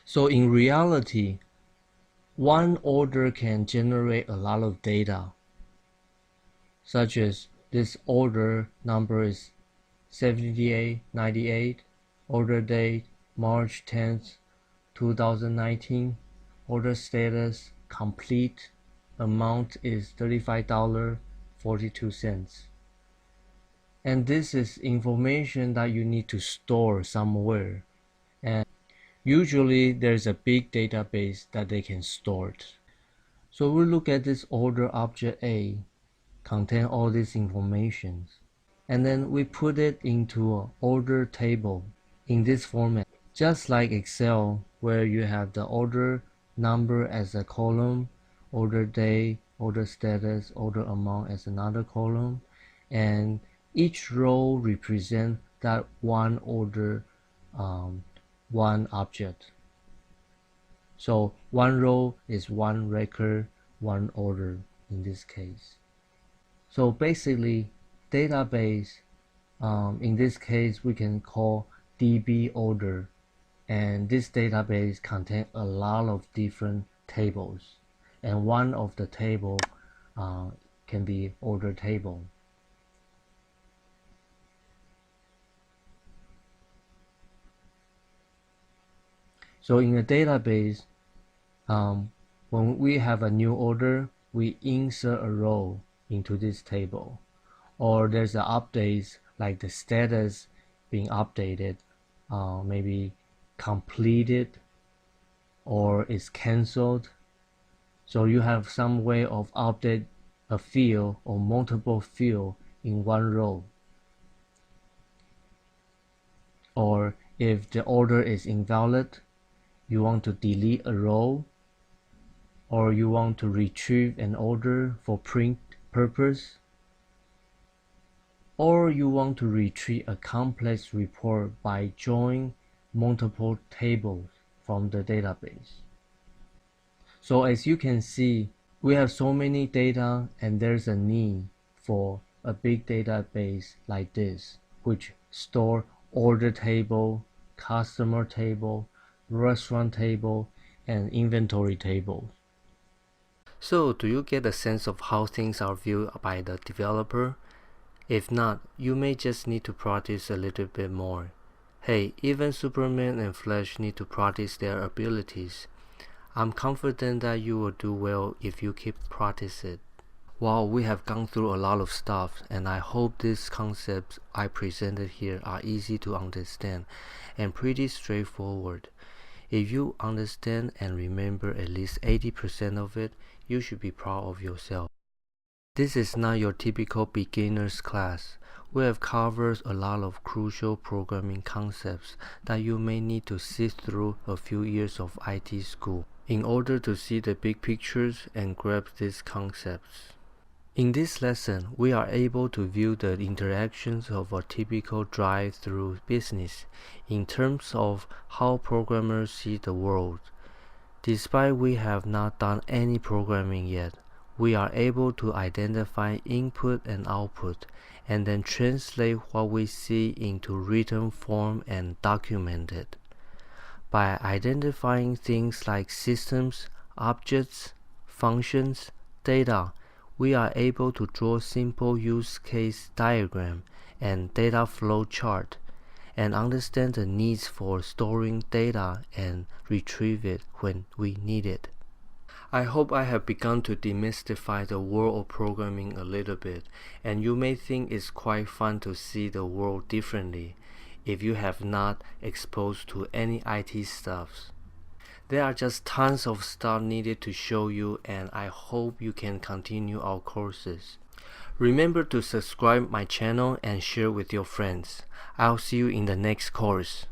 So in reality, one order can generate a lot of data, such as this order number is 7898, order date March 10th, 2019, order status complete, amount is $35.42. And this is information that you need to store somewhere, and usually there's a big database that they can store it. So we look at this order object A, contain all this information, and then we put it into an order table in this format, just like Excel, where you have the order number as a column, order date, order status, order amount as another column, and each row represents that one order, one object. So one row is one record, one order in this case. So basically, database, in this case, we can call DB order, and this database contains a lot of different tables, and one of the table can be order table. So in a database, when we have a new order, we insert a row into this table, or there's an updates like the status being updated, maybe completed or is cancelled. So you have some way of update a field or multiple field in one row. Or if the order is invalid, you want to delete a row, or you want to retrieve an order for print purpose, or you want to retrieve a complex report by joining multiple tables from the database. So as you can see, we have so many data, and there's a need for a big database like this, which store order table, customer table, restaurant table, and inventory table. So do you get a sense of how things are viewed by the developer? If not, you may just need to practice a little bit more. Hey, even Superman and Flash need to practice their abilities. I'm confident that you will do well if you keep practicing. Wow, we have gone through a lot of stuff, and I hope these concepts I presented here are easy to understand and pretty straightforward. If you understand and remember at least 80% of it, you should be proud of yourself. This is not your typical beginner's class. We have covered a lot of crucial programming concepts that you may need to sit through a few years of IT school in order to see the big pictures and grasp these concepts. In this lesson, we are able to view the interactions of a typical drive-through business in terms of how programmers see the world. Despite we have not done any programming yet, we are able to identify input and output, and then translate what we see into written form and document it. By identifying things like systems, objects, functions, data, we are able to draw simple use case diagram and data flow chart, and understand the needs for storing data and retrieve it when we need it. I hope I have begun to demystify the world of programming a little bit, and you may think it's quite fun to see the world differently if you have not exposed to any IT stuff. There are just tons of stuff needed to show you, and I hope you can continue our courses. Remember to subscribe my channel and share with your friends. I'll see you in the next course.